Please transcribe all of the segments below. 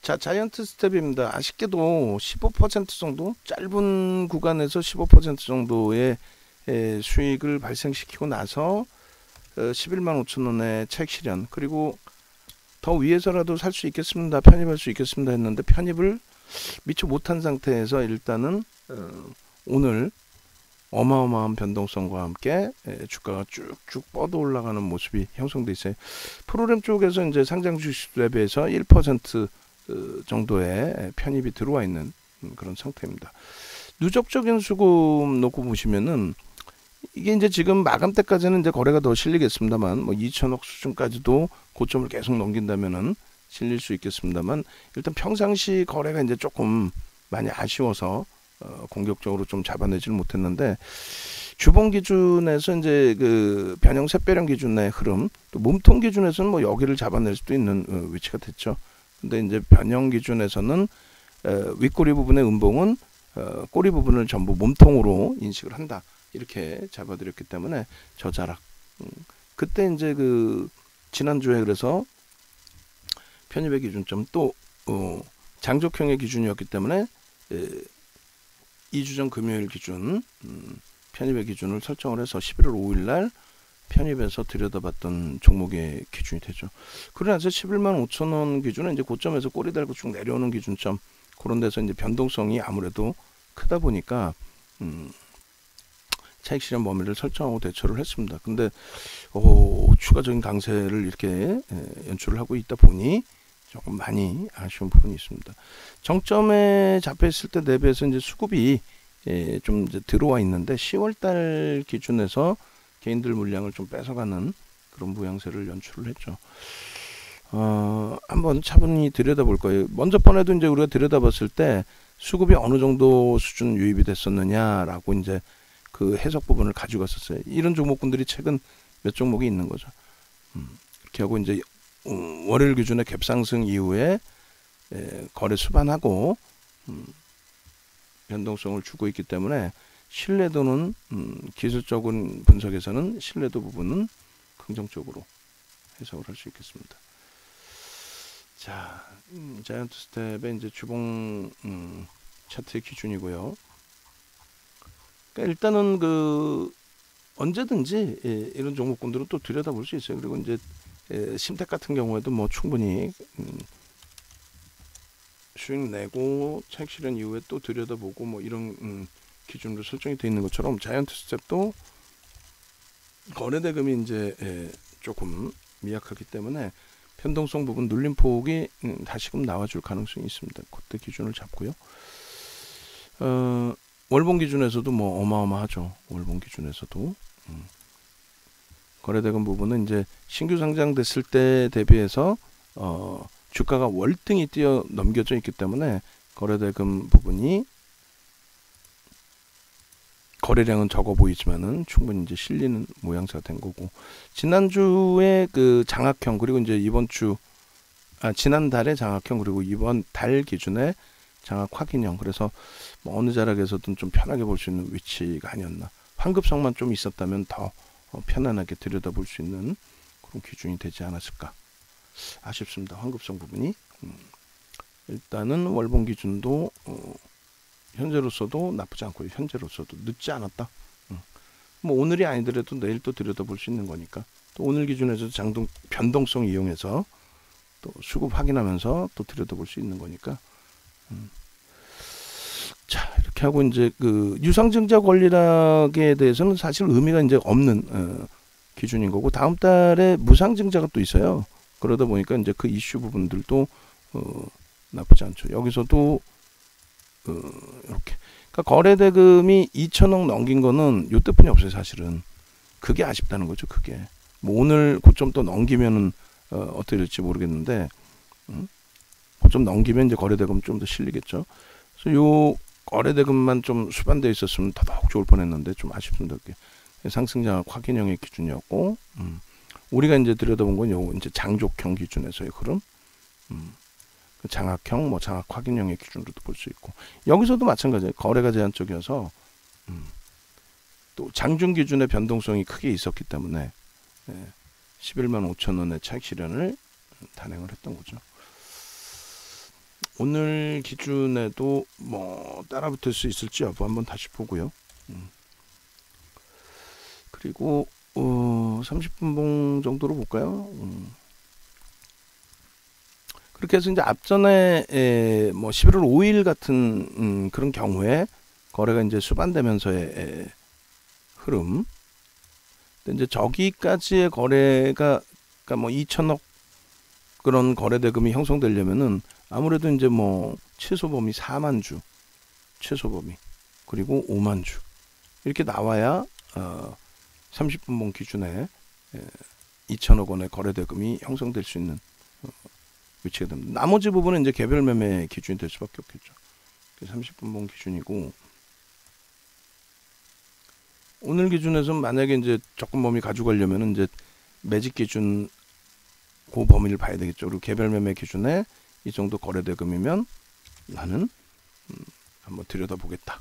자, 자이언트 스텝입니다. 아쉽게도 15% 정도, 짧은 구간에서 15% 정도의 수익을 발생시키고 나서 11만 5천 원의 차익 실현, 그리고 더 위에서라도 살 수 있겠습니다, 편입할 수 있겠습니다 했는데 편입을 미처 못한 상태에서 일단은 오늘 어마어마한 변동성과 함께 주가가 쭉쭉 뻗어 올라가는 모습이 형성돼 있어요. 프로그램 쪽에서 이제 상장 주식 대비해서 1% 정도의 편입이 들어와 있는 그런 상태입니다. 누적적인 수급 놓고 보시면은 이게 이제 지금 마감 때까지는 이제 거래가 더 실리겠습니다만, 뭐 2천억 수준까지도 고점을 계속 넘긴다면은 실릴 수 있겠습니다만, 일단 평상시 거래가 이제 조금 많이 아쉬워서 공격적으로 좀 잡아내지를 못했는데, 주봉 기준에서 이제 그 변형 샛별형 기준의 흐름, 또 몸통 기준에서는 뭐 여기를 잡아낼 수도 있는 위치가 됐죠. 근데 이제 변형 기준에서는 윗꼬리 부분의 음봉은 꼬리 부분을 전부 몸통으로 인식을 한다, 이렇게 잡아드렸기 때문에 저자락. 그때 이제 그 지난주에 그래서 편입의 기준점 또 장족형의 기준이었기 때문에 2주 전 금요일 기준 편입의 기준을 설정을 해서 11월 5일 날 편입해서 들여다봤던 종목의 기준이 되죠. 그러나서 11만 5천 원 기준은 이제 고점에서 꼬리 달고 쭉 내려오는 기준점, 그런 데서 이제 변동성이 아무래도 크다 보니까 차익 실현 범위를 설정하고 대처를 했습니다. 근데 추가적인 강세를 이렇게 연출을 하고 있다 보니 조금 많이 아쉬운 부분이 있습니다. 정점에 잡혀 있을 때 대비해서 이제 수급이 좀 이제 들어와 있는데 10월달 기준에서 개인들 물량을 좀 뺏어가는 그런 모양새를 연출을 했죠. 한번 차분히 들여다볼 거예요. 먼저 번에도 이제 우리가 들여다봤을 때 수급이 어느 정도 수준 유입이 됐었느냐라고 이제 그 해석 부분을 가지고 갔었어요. 이런 종목군들이 최근 몇 종목이 있는 거죠. 이렇게 하고 이제 월요일 기준의 갭상승 이후에 거래 수반하고 변동성을 주고 있기 때문에 신뢰도는 기술적인 분석에서는 신뢰도 부분은 긍정적으로 해석을 할 수 있겠습니다. 자, 자이언트 스텝의 이제 주봉 차트의 기준이고요. 그러니까 일단은 그 언제든지 이런 종목군들은 또 들여다볼 수 있어요. 그리고 이제 심택 같은 경우에도 뭐 충분히 수익 내고 차익 실현 이후에 또 들여다보고 뭐 이런 기준으로 설정이 되어 있는 것처럼 자이언트 스텝도 거래 대금이 이제 조금 미약하기 때문에 변동성 부분 눌림폭이 다시금 나와줄 가능성이 있습니다. 그때 기준을 잡고요. 월봉 기준에서도 뭐 어마어마하죠. 월봉 기준에서도 거래대금 부분은 이제 신규 상장됐을 때 대비해서 주가가 월등히 뛰어 넘겨져 있기 때문에 거래대금 부분이 거래량은 적어 보이지만은 충분히 이제 실리는 모양새가 된 거고, 지난주에 그 장악형, 그리고 이제 지난달에 장악형, 그리고 이번 달 기준에 장악 확인형, 그래서 뭐 어느 자락에서든 좀 편하게 볼 수 있는 위치가 아니었나. 환급성만 좀 있었다면 더 편안하게 들여다볼 수 있는 그런 기준이 되지 않았을까 아쉽습니다. 환급성 부분이. 일단은 월봉 기준도 현재로서도 나쁘지 않고, 현재로서도 늦지 않았다. 뭐 오늘이 아니더라도 내일 또 들여다볼 수 있는 거니까, 또 오늘 기준에서 변동성 이용해서 또 수급 확인하면서 또 들여다볼 수 있는 거니까. 자, 이렇게 하고 이제 그 유상증자 권리락에 대해서는 사실 의미가 이제 없는 기준인 거고, 다음 달에 무상증자가 또 있어요. 그러다 보니까 이제 그 이슈 부분들도 나쁘지 않죠. 여기서도 이렇게, 그러니까 거래 대금이 2천억 넘긴 거는 요때뿐이 없어요. 사실은 그게 아쉽다는 거죠. 그게 뭐 오늘 고점 또 넘기면은 어떻게 될지 모르겠는데, 고점 넘기면 이제 거래 대금 좀 더 실리겠죠. 그래서 요 거래 대금만 좀 수반되어 있었으면 더더욱 좋을 뻔했는데 좀 아쉽습니다. 그게 상승장 확인형의 기준이었고, 우리가 이제 들여다본 건 요 이제 장족형 기준에서의 흐름, 장악형, 뭐 장악 확인형의 기준으로도 볼 수 있고, 여기서도 마찬가지예요. 거래가 제한적이어서 또 장중 기준의 변동성이 크게 있었기 때문에 11만 5천 원의 차익 실현을 단행을 했던 거죠. 오늘 기준에도 뭐 따라붙을 수 있을지 여부 한번 다시 보고요. 그리고 30분봉 정도로 볼까요? 그렇게 해서 이제 앞전에 뭐 11월 5일 같은 그런 경우에 거래가 이제 수반되면서의 흐름. 근데 이제 저기까지의 거래가 그러니까 뭐 2천억 그런 거래 대금이 형성되려면은 아무래도 이제 뭐 최소 범위 4만 주, 최소 범위 그리고 5만 주 이렇게 나와야 30분봉 기준에 2천억 원의 거래 대금이 형성될 수 있는 위치가 됩니다. 나머지 부분은 이제 개별 매매 기준이 될 수밖에 없겠죠. 30분봉 기준이고 오늘 기준에서는 만약에 이제 적금 범위 가져가려면은 이제 매직 기준 그 범위를 봐야 되겠죠. 그리고 개별 매매 기준에 이 정도 거래 대금이면 나는 한번 들여다보겠다.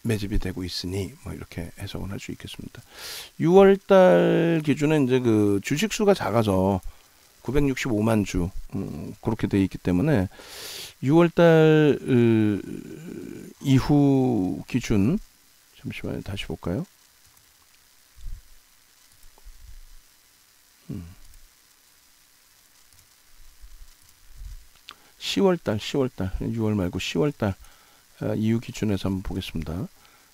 매집이 되고 있으니 뭐 이렇게 해석을 할 수 있겠습니다. 6월달 기준에 이제 그 주식 수가 작아서 965만 주 그렇게 돼 있기 때문에 6월달 이후 기준 잠시만요. 다시 볼까요? 10월달 6월 말고 10월달 이후 기준에서 한번 보겠습니다.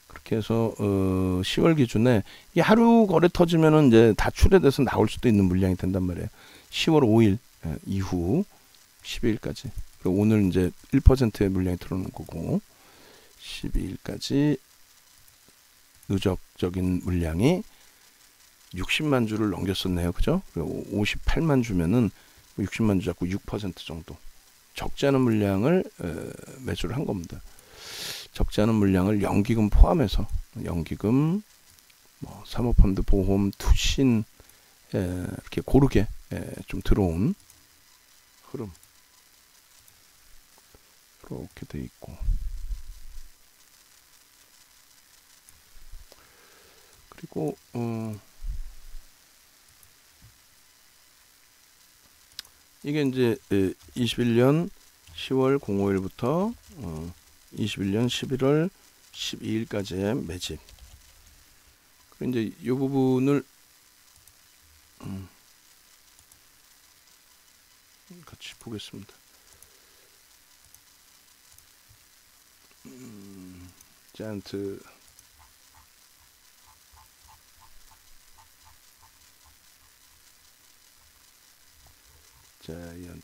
그렇게 해서 10월 기준에 이 하루 거래 터지면은 이제 다 출회돼서 나올 수도 있는 물량이 된단 말이에요. 10월 5일 이후 12일까지. 그리고 오늘 이제 1%의 물량이 들어오는 거고 12일까지 누적적인 물량이 60만 주를 넘겼었네요. 그죠? 그리고 58만 주면은 60만 주 잡고 6% 정도. 적지 않은 물량을 매수를 한 겁니다. 적지 않은 물량을 연기금 포함해서 연기금, 뭐 사모펀드, 보험, 투신 이렇게 고르게 좀 들어온 흐름 그렇게 돼 있고 그리고 이게 이제 21년 10월 05일부터 21년 11월 12일까지의 매집. 그리고 이제 이 부분을 같이 보겠습니다. 자이언트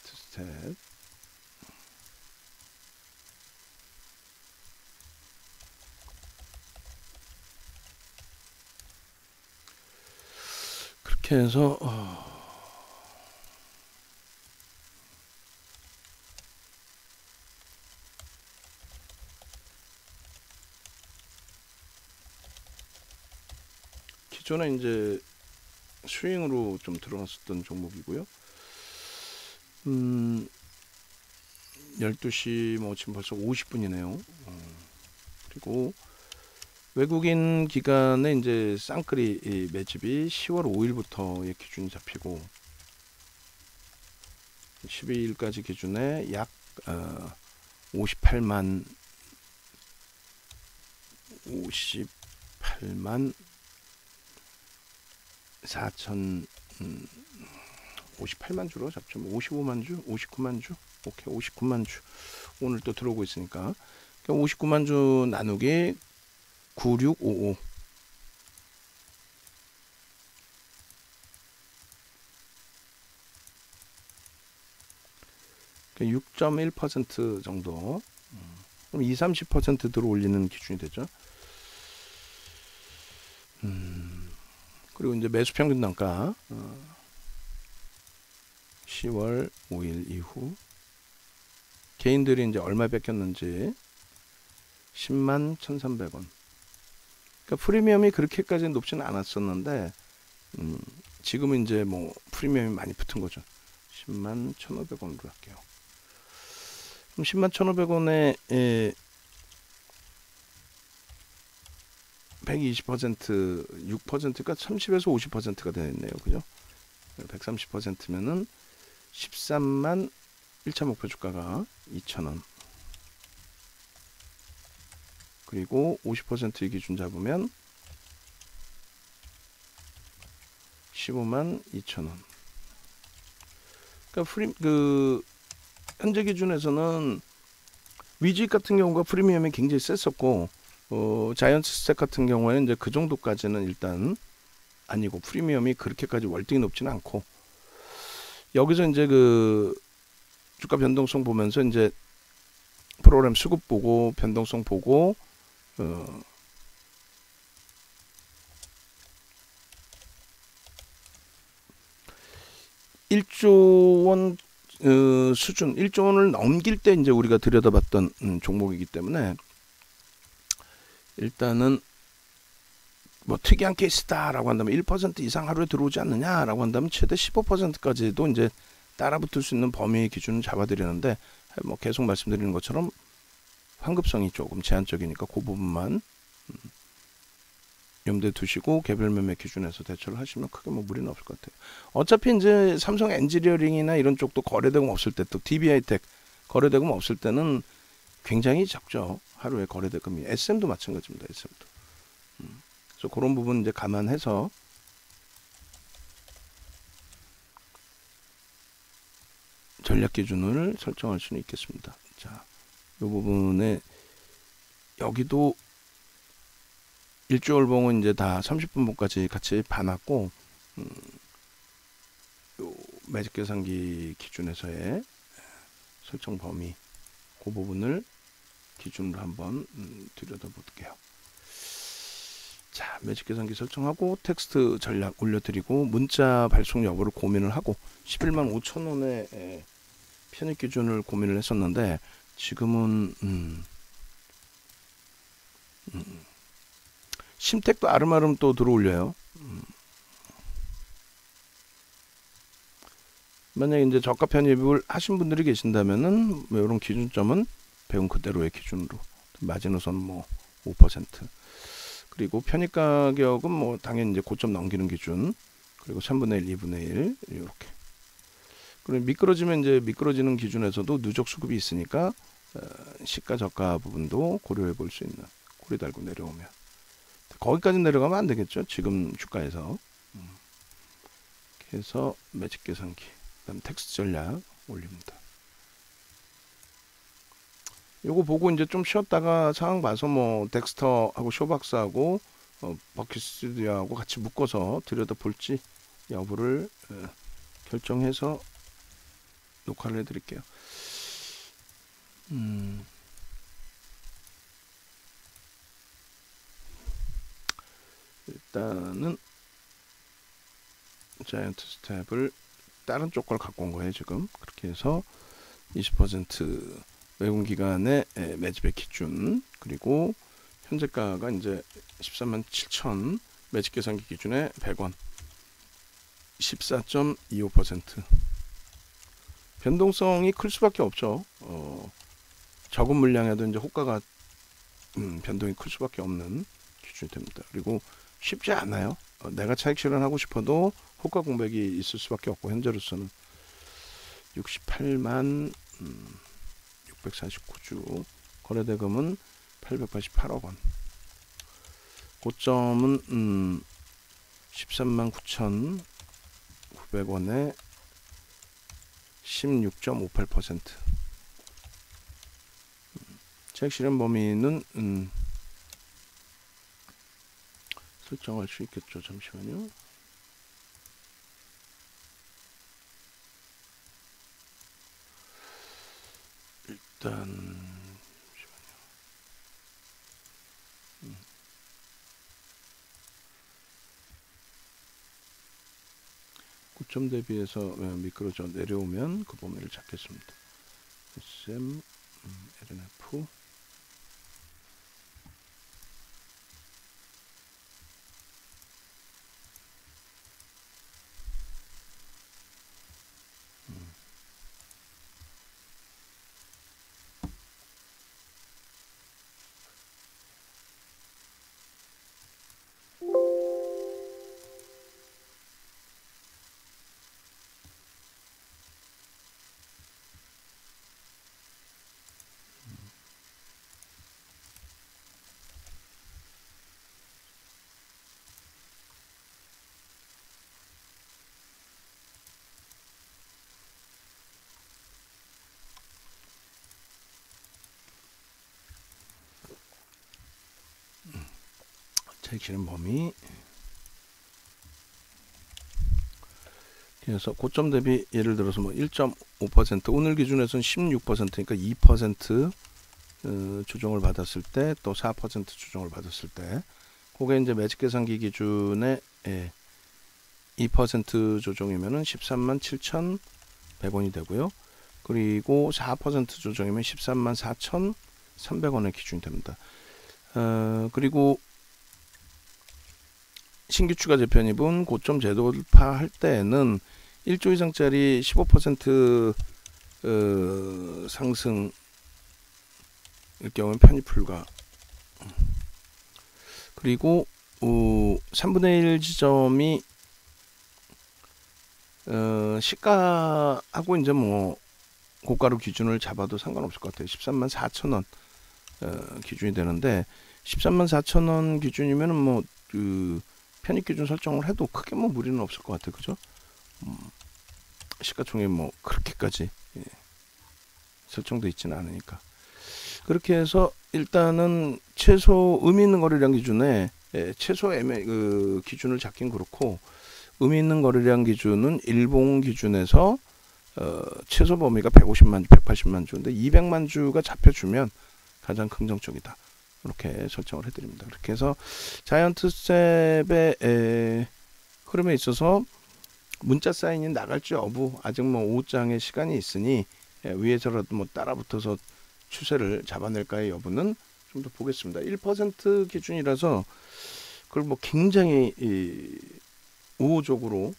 스텝 그렇게 해서 기존에 이제 스윙으로 좀 들어갔었던 종목이고요. 12시 뭐 지금 벌써 50분이네요. 그리고 외국인 기간에 이제 쌍끌이 매집이 10월 5일부터의 기준이 잡히고 12일까지 기준에 약 58만 4천 58만 주로 잡죠. 55만 주, 59만 주, 오케이 59만 주 오늘 또 들어오고 있으니까 59만 주 나누기 9655 6.1% 정도 그럼 20-30% 들어올리는 기준이 되죠. 그리고 이제 매수 평균 단가 10월 5일 이후 개인들이 이제 얼마 뺏겼는지 10만 1,300원. 그러니까 프리미엄이 그렇게까지 높지는 않았었는데 지금은 이제 뭐 프리미엄이 많이 붙은 거죠. 10만 1,500원으로 할게요. 그럼 10만 1,500원에 120% 6%가 30에서 50%가 되겠네요. 그죠? 130%면은 13만 1차 목표 주가가 2,000원. 그리고 50%의 기준 잡으면 15만 2천원. 그러니까 현재 기준에서는 위직 같은 경우가 프리미엄이 굉장히 셌었고, 자이언트 스택 같은 경우에는 이제 그 정도까지는 일단 아니고, 프리미엄이 그렇게까지 월등히 높지는 않고, 여기서 이제 주가 변동성 보면서 이제 프로그램 수급 보고 변동성 보고 1조 원 수준, 1조 원을 넘길 때 이제 우리가 들여다봤던 종목이기 때문에 일단은 뭐 특이한 케이스다라고 한다면 1% 이상 하루에 들어오지 않느냐라고 한다면 최대 15%까지도 이제 따라붙을 수 있는 범위의 기준을 잡아드리는데, 뭐 계속 말씀드리는 것처럼 환급성이 조금 제한적이니까 그 부분만 염두에 두시고 개별 매매 기준에서 대처를 하시면 크게 뭐 무리는 없을 것 같아요. 어차피 이제 삼성 엔지니어링이나 이런 쪽도 거래대금 없을 때, 또 DB하이텍 거래대금 없을 때는 굉장히 작죠. 하루에 거래대금이. SM도 마찬가지입니다. SM도. 그래서 그런 부분 이제 감안해서 전략 기준을 설정할 수는 있겠습니다. 자, 이 부분에 여기도 일주월봉은 이제 다 30분봉까지 같이 봐놨고, 요 매직 계산기 기준에서의 설정 범위, 그 부분을 기준으로 한번 들여다볼게요. 자, 매직 계산기 설정하고 텍스트 전략 올려드리고 문자 발송 여부를 고민을 하고 11만 5천 원의 편입 기준을 고민을 했었는데, 지금은 심택도 아름아름 또 들어올려요. 만약에 이제 저가 편입을 하신 분들이 계신다면은 이런 기준점은 배운 그대로의 기준으로, 마지노선 뭐 5%, 그리고 편입 가격은 뭐 당연히 이제 고점 넘기는 기준, 그리고 3분의 1, 2분의 1 이렇게. 그리고 미끄러지면 이제 미끄러지는 기준에서도 누적 수급이 있으니까 시가 저가 부분도 고려해 볼 수 있는, 고리 달고 내려오면 거기까지 내려가면 안 되겠죠. 지금 주가에서. 그래서 매직 계산기, 그다음 텍스트 전략 올립니다. 요거 보고 이제 좀 쉬었다가 상황 봐서 뭐 덱스터하고 쇼박스하고 버킷 스튜디오하고 같이 묶어서 들여다 볼지 여부를 결정해서 녹화를 해드릴게요. 일단은 자이언트 스텝을 다른 쪽 걸 갖고 온 거예요. 지금 그렇게 해서 20% 외국 기간의 매집의 기준, 그리고 현재가가 이제 13만 7천, 매집 계산기 기준에 100원, 14.25%. 변동성이 클 수밖에 없죠. 적은 물량에도 이제 호가가 변동이 클 수밖에 없는 기준이 됩니다. 그리고 쉽지 않아요. 내가 차익 실현하고 싶어도 호가 공백이 있을 수밖에 없고, 현재로서는 68만 649주, 거래대금은 888억 원, 고점은 13만 9,900원에 16.58%. 차익 실현 범위는 설정할 수 있겠죠. 잠시만요. 일단 고점 대비해서 미끄러져 내려오면 그 범위를 잡겠습니다. SM, LNF, 차익 실현 범위. 그래서 고점 대비 예를 들어서 뭐 1.5% 오늘 기준에서는 16%니까 2% 조정을 받았을 때 또 4% 조정을 받았을 때 그게 이제 매직 계산기 기준에 2% 조정이면은 13만 7,100원이 되고요. 그리고 4% 조정이면 13만 4,300원의 기준이 됩니다. 그리고 신규 추가 재편입은 고점 재돌파할 때에는 1조 이상짜리 15% 상승일 경우는 편입 불가. 그리고 3분의 1 지점이 시가하고 이제 뭐 고가로 기준을 잡아도 상관없을 것 같아요. 13만 4천원 기준이 되는데 13만 4천원 기준이면은 뭐 그 편입 기준 설정을 해도 크게 뭐 무리는 없을 것 같아요. 그죠? 시가총액 뭐 그렇게까지 설정돼 있지는 않으니까. 그렇게 해서 일단은 최소 의미 있는 거래량 기준에 최소 그 기준을 잡긴 그렇고 의미 있는 거래량 기준은 일봉 기준에서 최소 범위가 150만 주, 180만 주인데 200만 주가 잡혀주면 가장 긍정적이다. 이렇게 설정을 해드립니다. 그렇게 해서 자이언트스텝의 흐름에 있어서 문자 사인이 나갈지 여부 아직 뭐 오후장의 시간이 있으니 위에서라도 뭐 따라붙어서 추세를 잡아낼까의 여부는 좀 더 보겠습니다. 1% 기준이라서 그걸 뭐 굉장히 우호적으로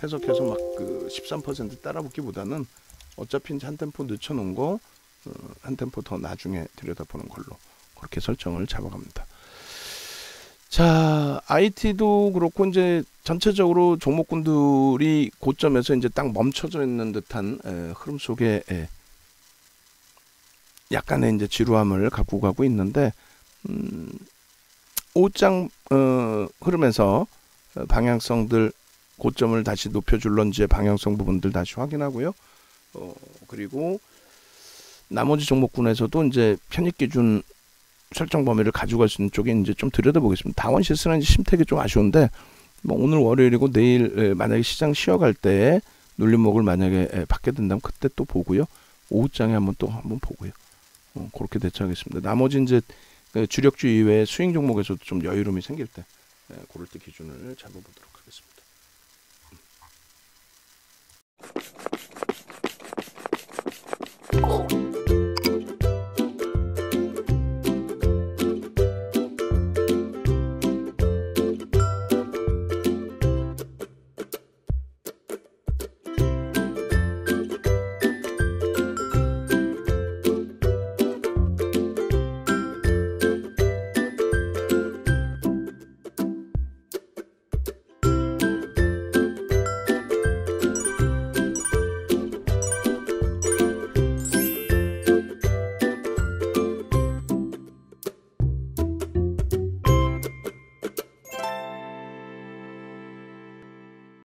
해석해서 막 그 13% 따라붙기보다는 어차피 이제 한 템포 늦춰놓은 거 한 템포 더 나중에 들여다보는 걸로 그렇게 설정을 잡아갑니다. 자, IT도 그렇고 이제 전체적으로 종목군들이 고점에서 이제 딱 멈춰져 있는 듯한 흐름 속에 약간의 이제 지루함을 갖고 가고 있는데 오장 흐름에서 방향성들 고점을 다시 높여줄런지의 방향성 부분들 다시 확인하고요. 그리고 나머지 종목군에서도 이제 편입 기준 설정 범위를 가져갈 수 있는 쪽에 이제 좀 들여다보겠습니다. 다원시스는 이제 심택이 좀 아쉬운데 뭐 오늘 월요일이고 내일 만약에 시장 쉬어갈 때 눌림목을 만약에 받게 된다면 그때 또 보고요. 오후장에 한번 보고요. 그렇게 대처하겠습니다. 나머지 이제 주력주 이외에 스윙 종목에서도 좀 여유로움이 생길 때 그럴 때 기준을 잡아보도록 하겠습니다.